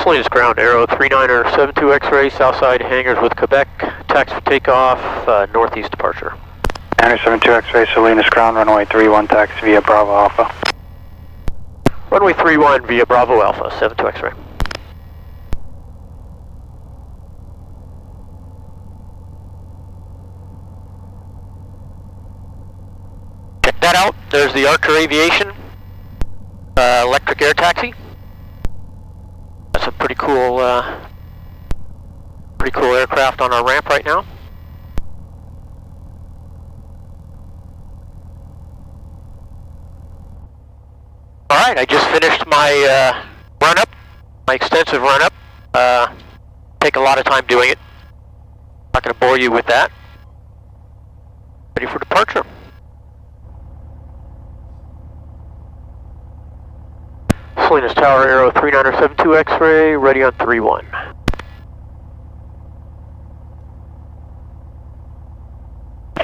Miscellaneous ground, Arrow 39er 72 X-ray, Southside hangars with Quebec, taxi for takeoff, northeast departure. Hangar 72 X-ray, Salinas ground, runway 31, taxi via Bravo Alpha. Runway 31 via Bravo Alpha, 72 X-ray. Check that out, there's the Archer Aviation, electric air taxi. That's a pretty cool aircraft on our ramp right now. Alright, I just finished my run-up, my extensive run-up. Take a lot of time doing it. Not going to bore you with that. Ready for departure. Salinas Tower, Arrow 39er 72 X-ray, ready on 31.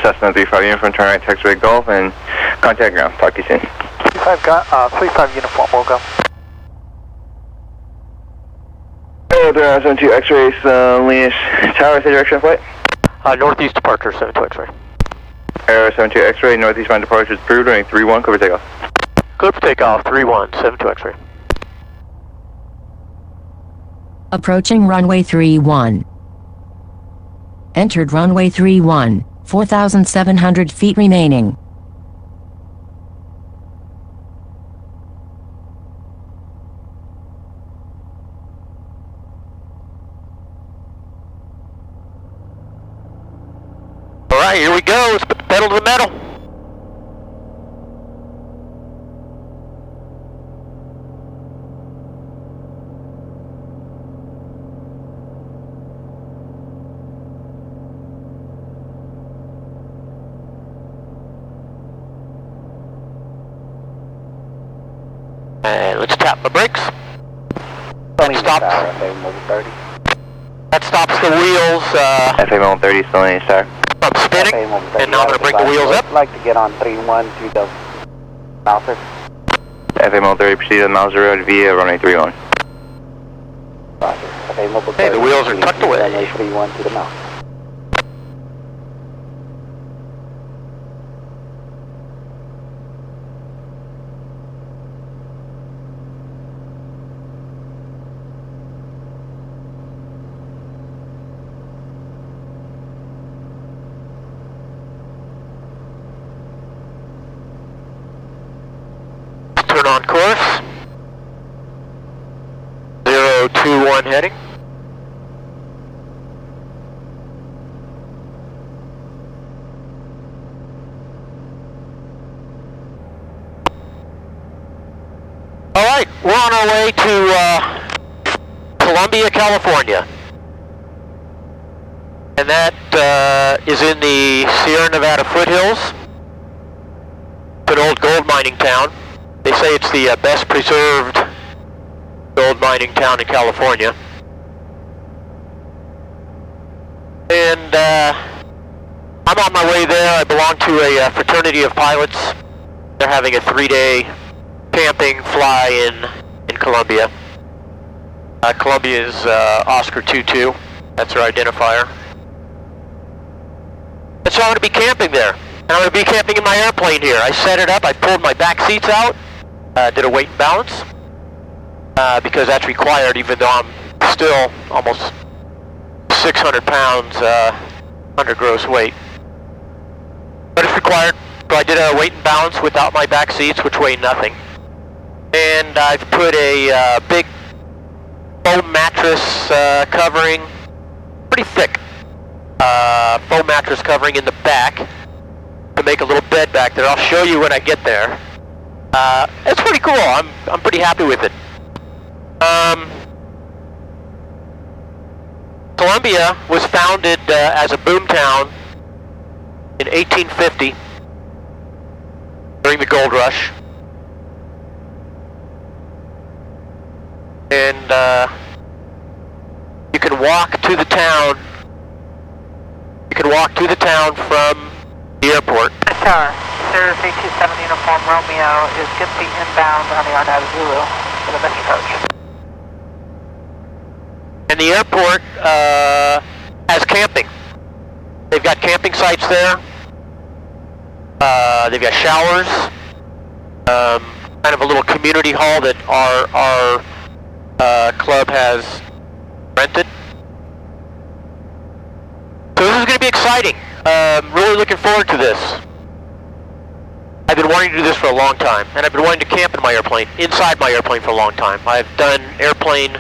Cessna 35 uniform, turn right, taxiway Gulf, and contact ground. Talk to you soon. 35 uniform, will go. Arrow 72 X-ray, Salinas Tower, say direction of flight. Northeast departure, 72 X-ray. Arrow 72 X-ray, northeastbound departure is approved, running 31, cover takeoff. Clear for takeoff, 31, 72 X-ray. Approaching runway 31. Entered runway 31, 4,700 feet remaining. Alright, here we go, let's put the pedal to the metal. And let's tap the brakes. That stops the wheels FA 130, Salinas Tower. from spinning, and now I'm going to bring the wheels up. I'd like to get on 3-1 to the Mouser. FA 130, proceed to the Mouser Road via runway 31. Hey, the wheels are tucked away. Runway 31 to the Mouser. Turn on course. 021 heading. Alright, we're on our way to Columbia, California. And that is in the Sierra Nevada foothills. It's an old gold mining town. They say it's the best preserved gold mining town in California. And I'm on my way there. I belong to a fraternity of pilots. They're having a 3-day camping fly in Columbia. Columbia is Oscar 22. That's their identifier. And so I'm going to be camping there. And I'm going to be camping in my airplane here. I set it up. I pulled my back seats out. Did a weight and balance. Because that's required, even though I'm still almost 600 pounds under gross weight. But it's required. So I did a weight and balance without my back seats, which weigh nothing. And I've put a big foam mattress covering, pretty thick foam mattress covering in the back to make a little bed back there. I'll show you when I get there. It's pretty cool. I'm pretty happy with it. Columbia was founded as a boomtown in 1850 during the gold rush. And you can walk to the town. You can walk to the town from the airport. Tower, Sir 327 Uniform Romeo is good to be inbound on the Arnaz Zulu for the Metro coach. And the airport has camping. They've got camping sites there. They've got showers. Kind of a little community hall that our club has rented. So this is going to be exciting. Really looking forward to this. I've been wanting to do this for a long time, and I've been wanting to camp in my airplane, inside my airplane for a long time. I've done airplane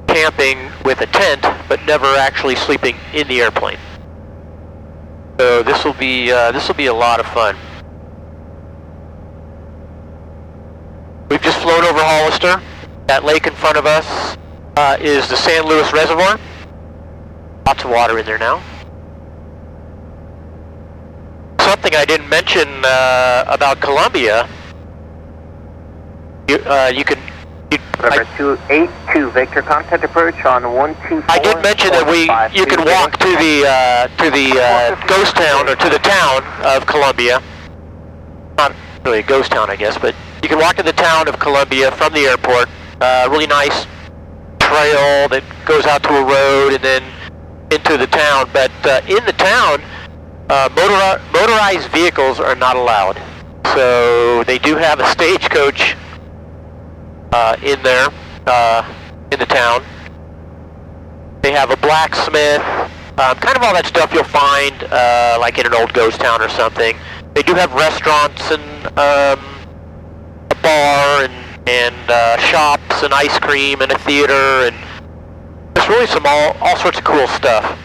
camping with a tent, but never actually sleeping in the airplane. So this will be a lot of fun. We've just flown over Hollister. That lake in front of us is the San Luis Reservoir. Lots of water in there now. Something I didn't mention about Columbia. You can. Number 282, Victor, contact approach on 124. I did mention that you can walk to the ghost town, or to the town of Columbia. Not really a ghost town, I guess, but you can walk to the town of Columbia from the airport. Really nice trail that goes out to a road and then into the town. But in the town, motorized vehicles are not allowed. So they do have a stagecoach in there, in the town. They have a blacksmith, kind of all that stuff you'll find like in an old ghost town or something. They do have restaurants and a bar and shops and ice cream and a theater, and there's really all sorts of cool stuff.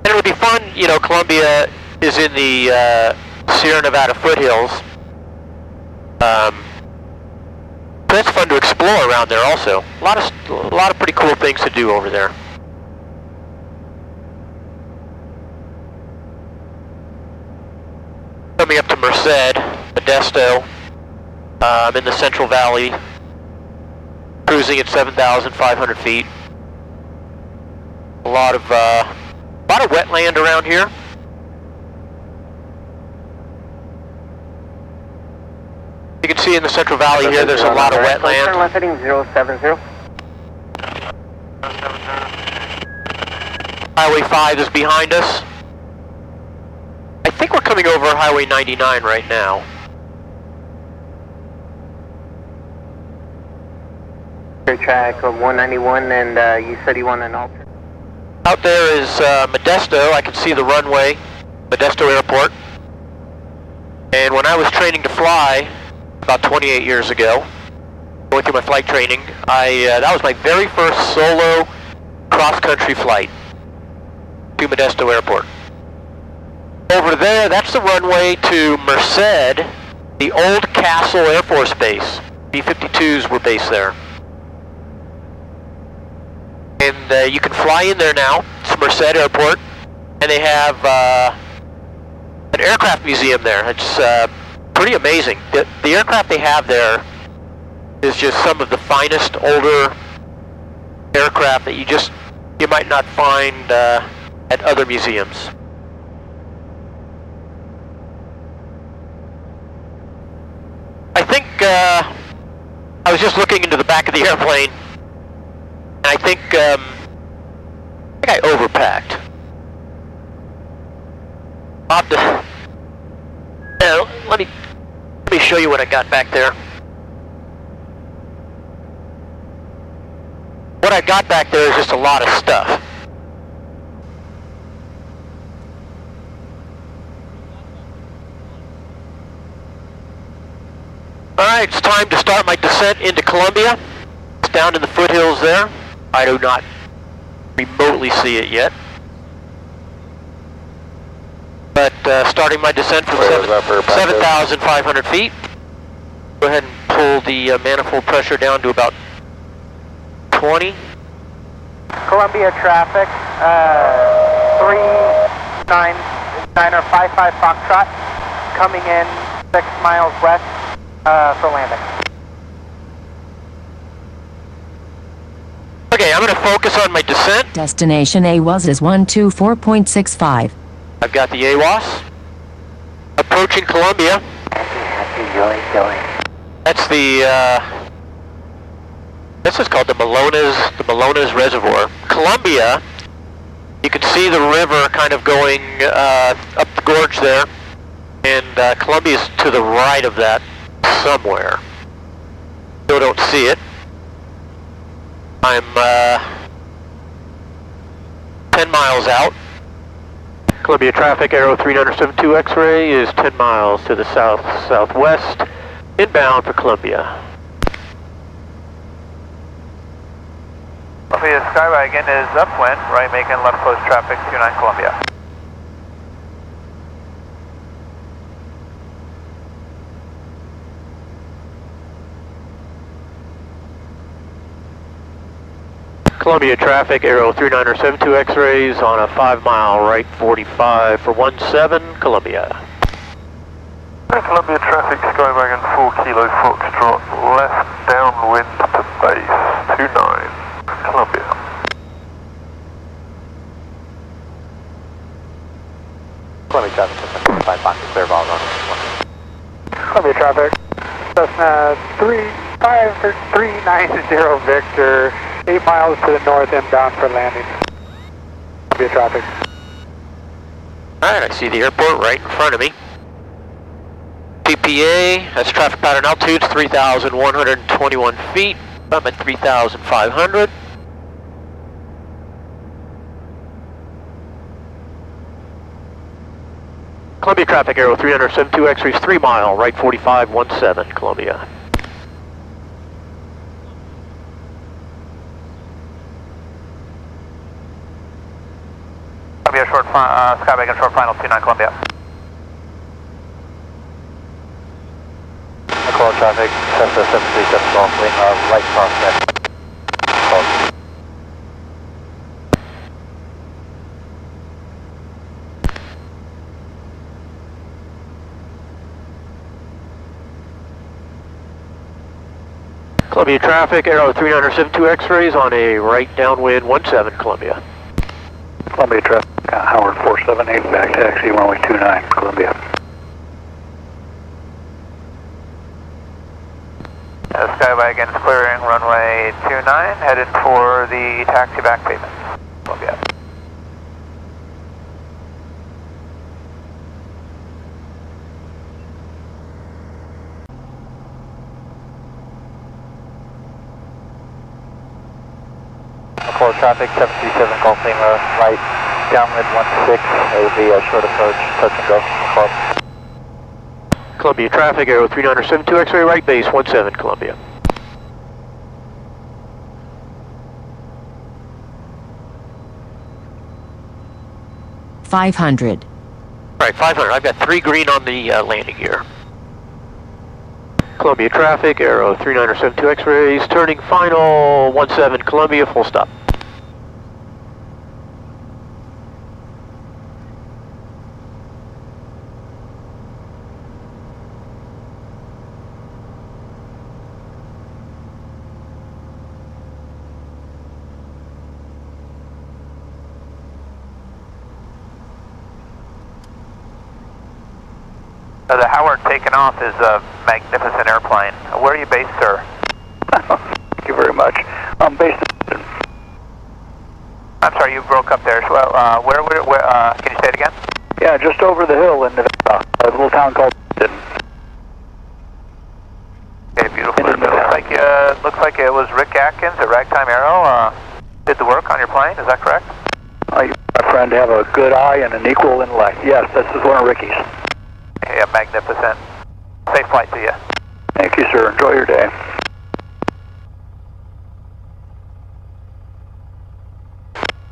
And it would be fun, you know, Columbia is in the Sierra Nevada foothills. So it's fun to explore around there also. A lot of pretty cool things to do over there. Coming up to Merced, Modesto. I'm in the Central Valley, cruising at 7,500 feet. A lot of wetland around here. You can see in the Central Valley here, there's a lot of wetland. Turn left heading 070. Highway 5 is behind us. I think we're coming over Highway 99 right now. Track of 191, and you said you want an alter. Out there is Modesto. I can see the runway, Modesto Airport. And when I was training to fly, about 28 years ago, going through my flight training, that was my very first solo cross-country flight to Modesto Airport. Over there, that's the runway to Merced, the old Castle Air Force Base. B-52s were based there. And you can fly in there now. It's Merced Airport, and they have an aircraft museum there. It's pretty amazing. The aircraft they have there is just some of the finest older aircraft that you might not find at other museums. I think I was just looking into the back of the airplane, and I think I overpacked. I'll have to, let me show you what I got back there. What I got back there is just a lot of stuff. Alright, it's time to start my descent into Columbia. It's down in the foothills there. I do not remotely see it yet. But starting my descent from 7,500 feet. Go ahead and pull the manifold pressure down to about 20. Columbia traffic, 3955 Foxtrot, coming in 6 miles west for landing. Okay, I'm going to focus on my descent. Destination AWAS is 124.65. I've got the AWAS. Approaching Columbia. That's the This is called the Malonas Reservoir. Columbia, you can see the river kind of going up the gorge there, and Columbia's to the right of that somewhere. Still don't see it. I'm 10 miles out. Columbia traffic, Aero 3972 X-ray is 10 miles to the south-southwest, inbound for Columbia. Columbia Skywagon is upwind, right making left close traffic 29 Columbia. Columbia traffic, Aero 3972 X-rays on a 5-mile right 45 for 17 Columbia. Columbia traffic, Skywagon 4 Kilo Foxtrot, left downwind to base 29 Columbia. Columbia traffic, 5 points, clear ball running. Columbia traffic, Cessna 390 Victor, 8 miles to the north, inbound for landing. Columbia traffic. Alright, I see the airport right in front of me. PPA, that's traffic pattern altitude, 3,121 feet. I'm at 3,500. Columbia traffic, Aero 3972 X-rays, 3 mile, right 45, 17 Columbia. Columbia short, Skywagon short final 29 Columbia. Call traffic, Cessna 737 Golf, wing right prospect. Columbia traffic, Aero 3972 X-rays on a right downwind 17 Columbia. Columbia traffic, Howard 478, back taxi, runway 29, Columbia. Skywagon is clearing runway 29, headed for the taxi back pavement. Columbia. Call traffic, 737 Golf Lima, right downwind 16, it will be a short approach, touch and go. Call. Columbia traffic, Aero 3972 X-ray, right base 17 Columbia. $500. Alright, 500. I've got 3 green on the landing gear. Columbia traffic, Aero 3972 X-rays, turning final 17 Columbia, full stop. The Howard taking off is a magnificent airplane. Where are you based, sir? Thank you very much. I'm based in... I'm sorry, you broke up there. Well, where, can you say it again? Yeah, just over the hill in Nevada, a little town called... Okay, beautiful. Looks like it was Rick Atkins at Ragtime Aero. Did the work on your plane, is that correct? You, my friend, have a good eye and an equal intellect. Yes, this is one of Ricky's. Yeah, magnificent. Safe flight to you. Thank you, sir. Enjoy your day.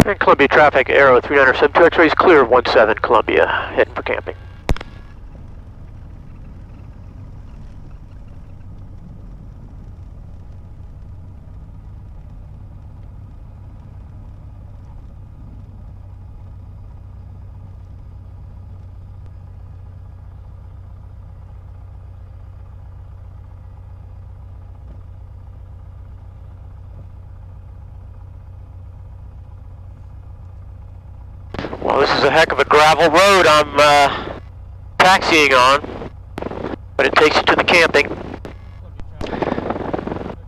And Columbia traffic, Aero 3972 X-rays, clear 17 Columbia, heading for camping. Well, this is a heck of a gravel road I'm taxiing on, but it takes you to the camping.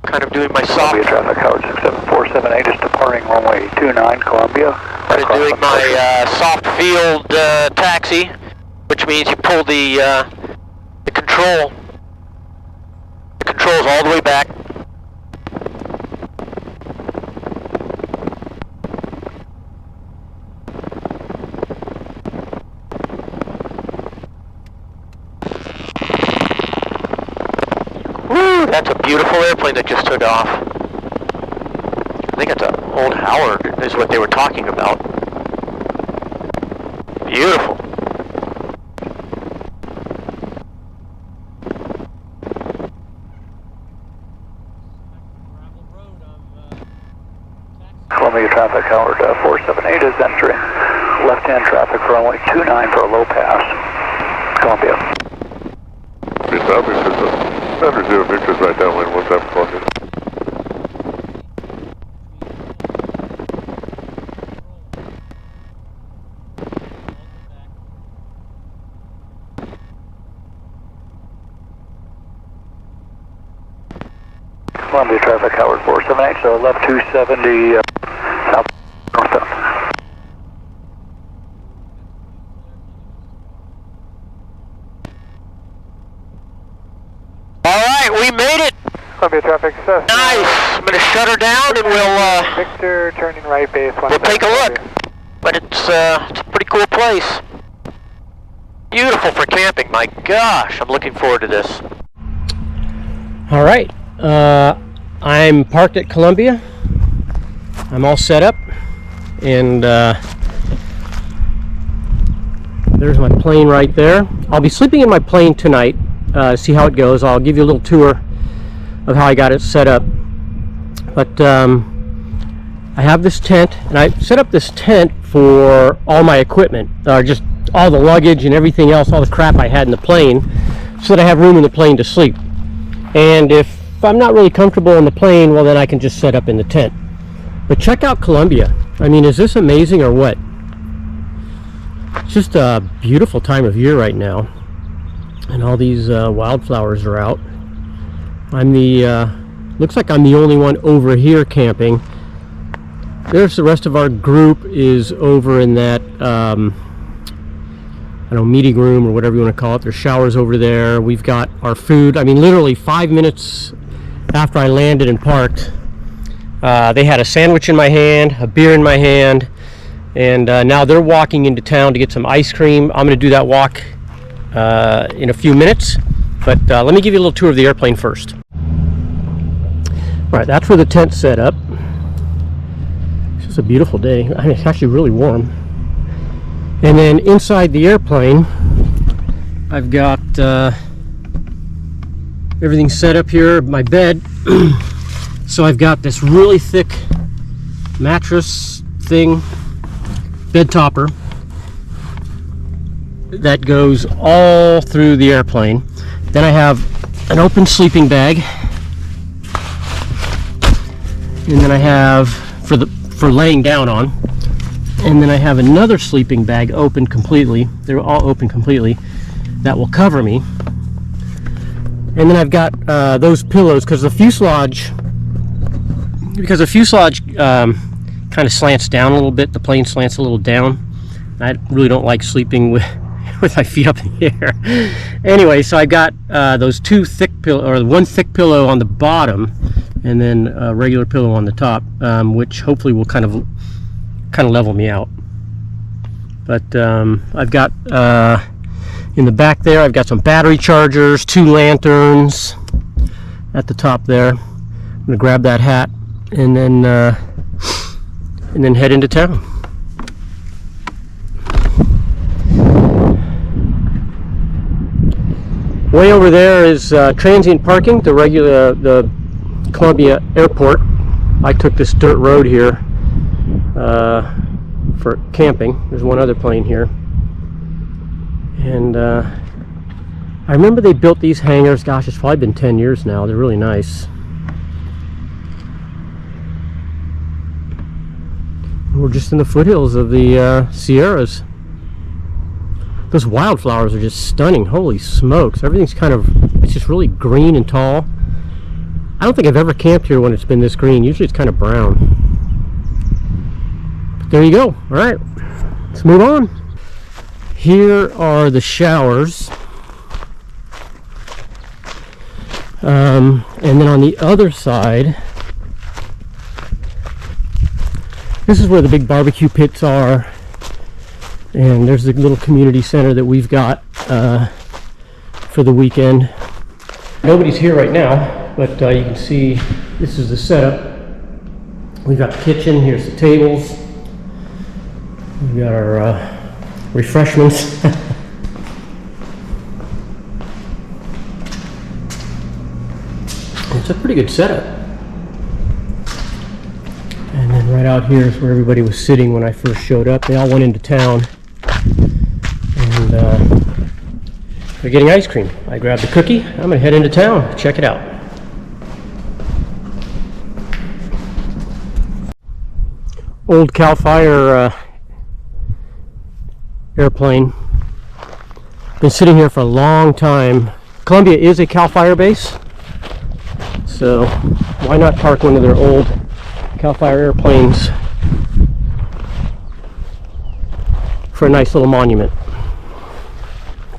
Kind kind of doing my soft. Columbia traffic, Howard 67478 is departing runway 29, Columbia. Kind of doing my soft field taxi, which means you pull the control. The controls all the way back. Woo, that's a beautiful airplane that just took off. I think it's an old Howard is what they were talking about. Beautiful. Columbia traffic, Howard 478 is entering left-hand traffic for runway 29 for a low pass. Columbia. Under 0 Victor's right downwind, 17 Columbia. Columbia traffic, Howard 478, so left 270 south northbound. Alright, we made it! Columbia traffic, Cessna. Nice! I'm gonna shut her down and we'll Victor, turning right base. we'll take a look. But it's a pretty cool place. Beautiful for camping, my gosh, I'm looking forward to this. Alright, I'm parked at Columbia. I'm all set up, and there's my plane right there. I'll be sleeping in my plane tonight, see how it goes. I'll give you a little tour of how I got it set up. But I have this tent, and I set up this tent for all my equipment, just all the luggage and everything else, all the crap I had in the plane, so that I have room in the plane to sleep. And if I'm not really comfortable in the plane, well, then I can just set up in the tent. But check out Columbia. I mean, is this amazing or what? It's just a beautiful time of year right now, and all these wildflowers are out. I'm the looks like I'm the only one over here camping. There's the rest of our group is over in that I don't know, meeting room or whatever you want to call it. There's showers over there. We've got our food. I mean, literally 5 minutes after I landed and parked, they had a sandwich in my hand, a beer in my hand, and now they're walking into town to get some ice cream. I'm going to do that walk in a few minutes, but let me give you a little tour of the airplane first. All right, that's where the tent's set up. It's just a beautiful day. I mean, it's actually really warm. And then inside the airplane, I've got everything set up here, my bed. So I've got this really thick mattress thing, bed topper, that goes all through the airplane. Then I have an open sleeping bag, and then I have for laying down on. And then I have another sleeping bag open completely. They're all open completely. That will cover me. And then I've got those pillows because the fuselage kind of slants down a little bit. The plane slants a little down. I really don't like sleeping with my feet up in the air. Anyway, so I got those two thick pillow, or one thick pillow on the bottom, and then a regular pillow on the top, which hopefully will kind of level me out. But I've got in the back there, I've got some battery chargers, 2 lanterns at the top there. I'm gonna grab that hat and then head into town. Way over there is transient parking, the Columbia Airport. I took this dirt road here for camping. There's one other plane here, and I remember they built these hangars, gosh, it's probably been 10 years now. They're really nice. We're just in the foothills of the Sierras. Those wildflowers are just stunning. Holy smokes, everything's it's just really green and tall. I don't think I've ever camped here when it's been this green. Usually it's kind of brown. But there you go. All right, let's move on. Here are the showers. And then on the other side, this is where the big barbecue pits are. And there's the little community center that we've got for the weekend. Nobody's here right now, but you can see this is the setup. We've got the kitchen, here's the tables. We've got our refreshments. It's a pretty good setup. And then right out here is where everybody was sitting when I first showed up. They all went into town. And they're getting ice cream. I grabbed a cookie. I'm going to head into town. Check it out. Old Cal Fire airplane. Been sitting here for a long time. Columbia is a Cal Fire base. So why not park one of their old Cal Fire airplanes for a nice little monument.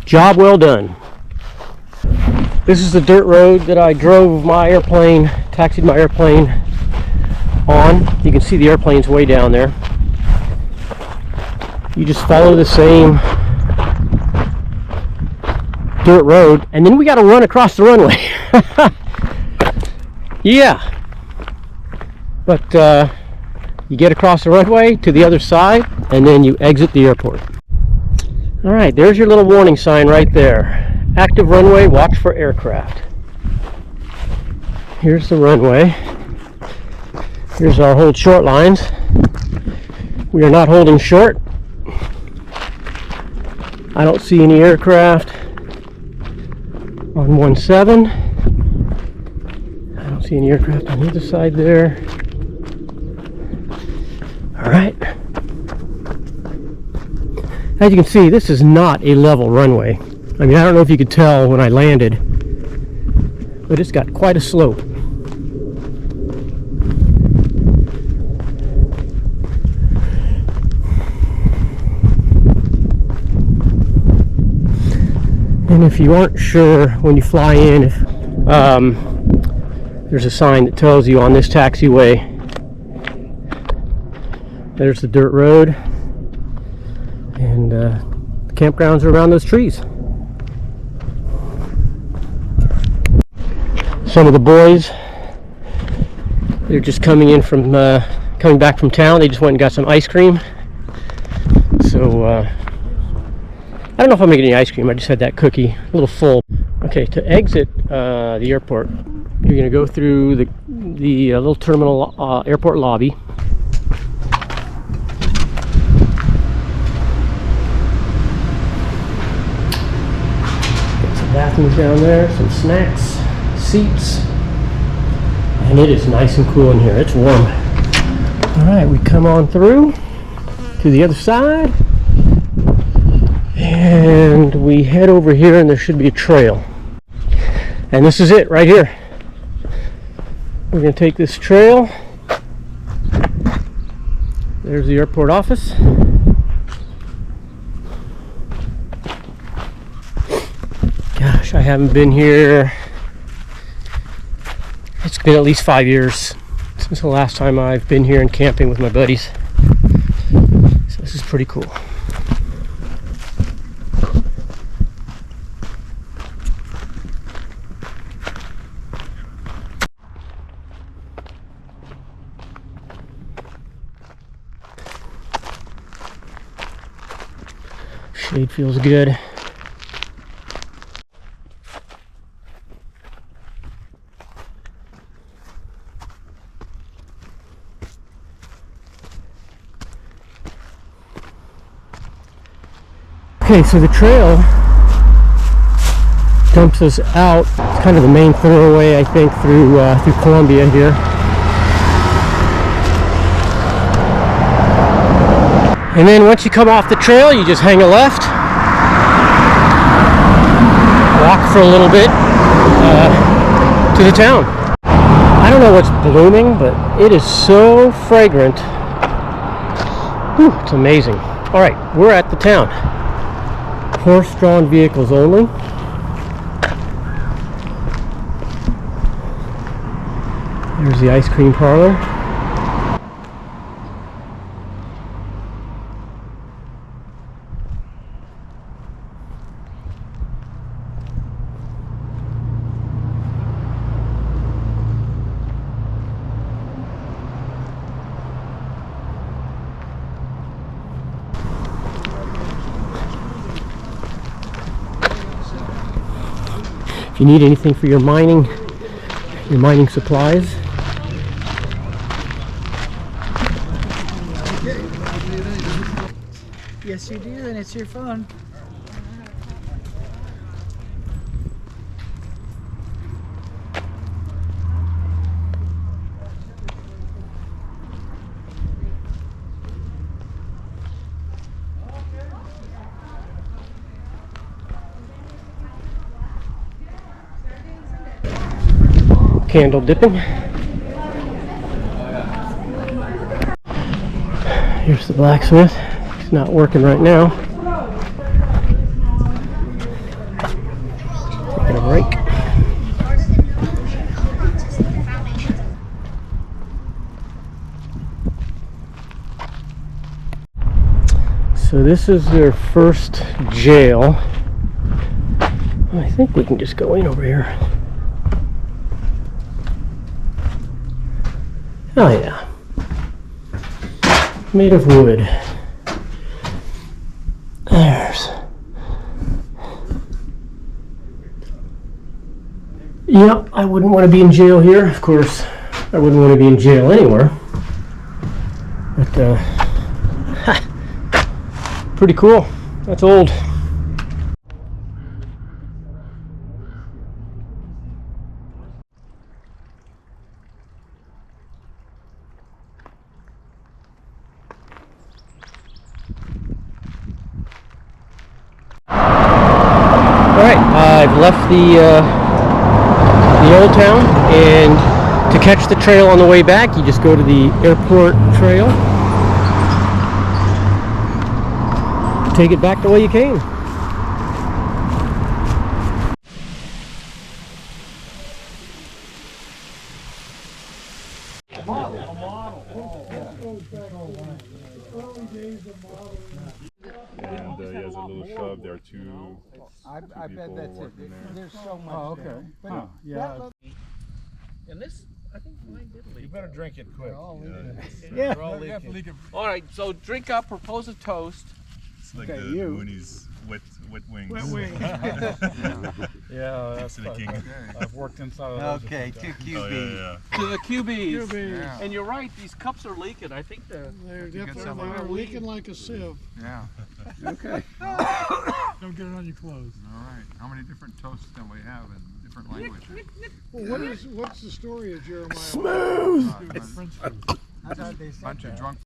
Job well done. This is the dirt road that I drove my airplane, taxied my airplane on. You can see the airplane's way down there. You just follow the same dirt road, and then we got to run across the runway. Yeah, but you get across the runway to the other side, and then you exit the airport. All right, there's your little warning sign right there. Active runway, watch for aircraft. Here's the runway. Here's our hold short lines. We are not holding short. I don't see any aircraft on 17. See any aircraft on the other side there. All right. As you can see, this is not a level runway. I mean, I don't know if you could tell when I landed, but it's got quite a slope. And if you aren't sure when you fly in, if there's a sign that tells you on this taxiway. There's the dirt road, and the campgrounds are around those trees. Some of the boys, they're just coming in from coming back from town. They just went and got some ice cream. So I don't know if I'm gonna get any ice cream. I just had that cookie, a little full. Okay, to exit the airport, you're going to go through the little terminal airport lobby. Get some bathrooms down there, some snacks, seats, and it is nice and cool in here. It's warm. All right, we come on through to the other side, and we head over here, and there should be a trail. And this is it right here. We're going to take this trail. There's the airport office. Gosh, I haven't been here. It's been at least 5 years since the last time I've been here and camping with my buddies. So this is pretty cool. Shade feels good. Okay, so the trail dumps us out. It's kind of the main thoroughway, I think, through Columbia here. And then once you come off the trail, you just hang a left, walk for a little bit to the town. don't know what's blooming, but it is so fragrant. Whew, it's amazing. All right, we're at the town. Horse-drawn vehicles only. There's the ice cream parlor. If you need anything for your mining supplies. Yes, you do, and it's your phone. Candle dipping. Here's the blacksmith. He's not working right now. Taking a break. So this is their first jail. I think we can just go in over here. Oh yeah. Made of wood. There's. Yep, I wouldn't want to be in jail here. Of course, I wouldn't want to be in jail anywhere. But, pretty cool. That's old. I've left the old town, and to catch the trail on the way back, you just go to the airport trail. Take it back the way you came. And he has a little shove. There are two. I bet that's it. There's so much. Oh, okay. There. But no, yeah. And this, I think mine did leak. You better drink it quick. Yeah. We're all leaking. All right, so drink up, propose a toast. It's like Okay, the you. Mooney's wet wings. Wet wings. Yeah, that's to the king. I've worked inside of those. Okay, 2 QB. Oh, yeah. To the QBs. QBs. And you're right, these cups are leaking. I think they're They're leaking like a sieve. Yeah. Okay. Don't get it on your clothes. All right. How many different toasts can we have in different languages? Well, what's the story of Jeremiah? Smooth. Bunch of drunk.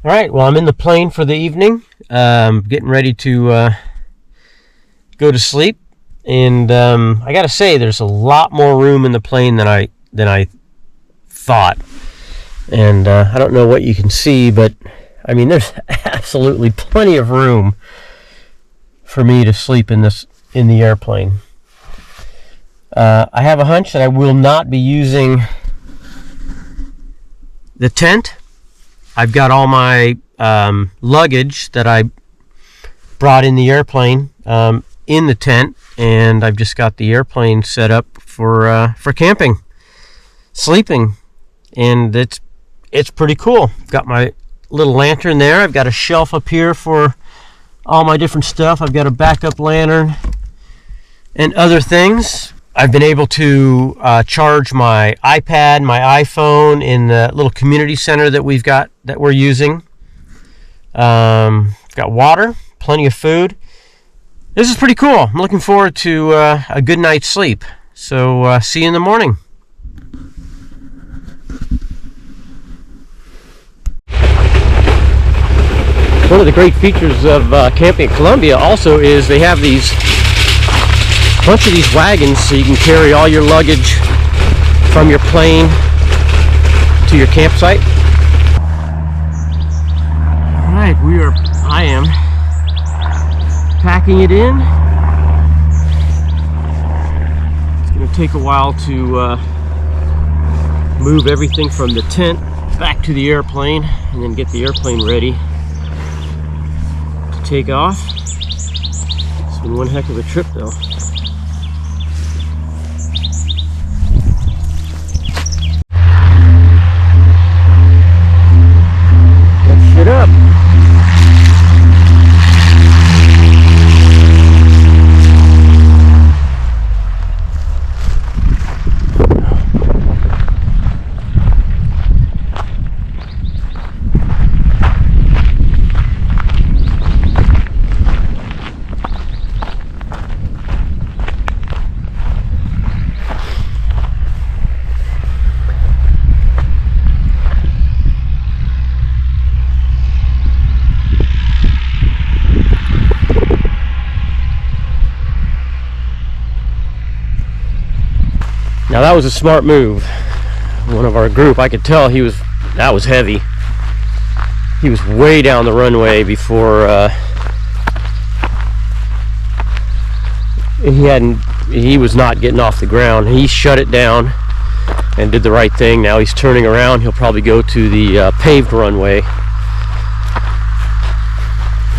All right, well, I'm in the plane for the evening, getting ready to go to sleep, and I gotta say, there's a lot more room in the plane than I thought, and I don't know what you can see, but I mean, there's absolutely plenty of room for me to sleep in the airplane. I have a hunch that I will not be using the tent. I've got all my luggage that I brought in the airplane in the tent, and I've just got the airplane set up for camping, sleeping, and it's pretty cool. I've got my little lantern there. I've got a shelf up here for all my different stuff. I've got a backup lantern and other things. I've been able to charge my iPad, my iPhone in the little community center that we're using. I've got water, plenty of food. This is pretty cool. I'm looking forward to a good night's sleep. So see you in the morning. One of the great features of camping in Colombia also is they have bunch of these wagons so you can carry all your luggage from your plane to your campsite. Alright, I am packing it in. It's going to take a while to move everything from the tent back to the airplane and then get the airplane ready to take off. It's been one heck of a trip though. Let's shit up. Now that was a smart move. One of our group, I could tell that was heavy. He was way down the runway before he was not getting off the ground. He shut it down and did the right thing. Now he's turning around. He'll probably go to the paved runway.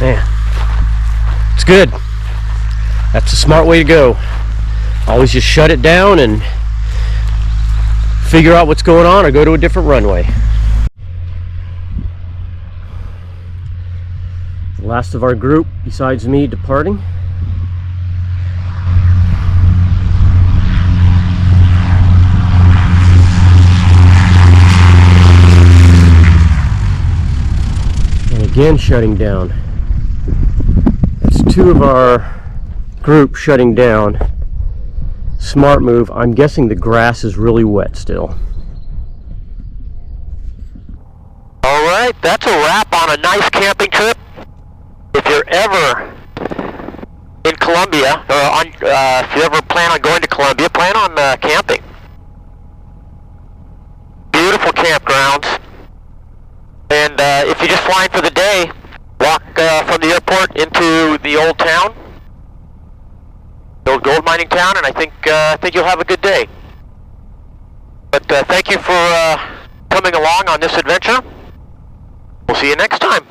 Man, it's good. That's a smart way to go. Always just shut it down and figure out what's going on or go to a different runway. The last of our group, besides me, departing. And again shutting down. That's two of our group shutting down. Smart move. I'm guessing the grass is really wet still. Alright, that's a wrap on a nice camping trip. If you're ever in Colombia, or if you ever plan on going to Colombia, plan on camping. Beautiful campgrounds. And if you're just flying for the day, walk from the airport into the old town. Old gold mining town, and I think you'll have a good day. But thank you for coming along on this adventure. We'll see you next time.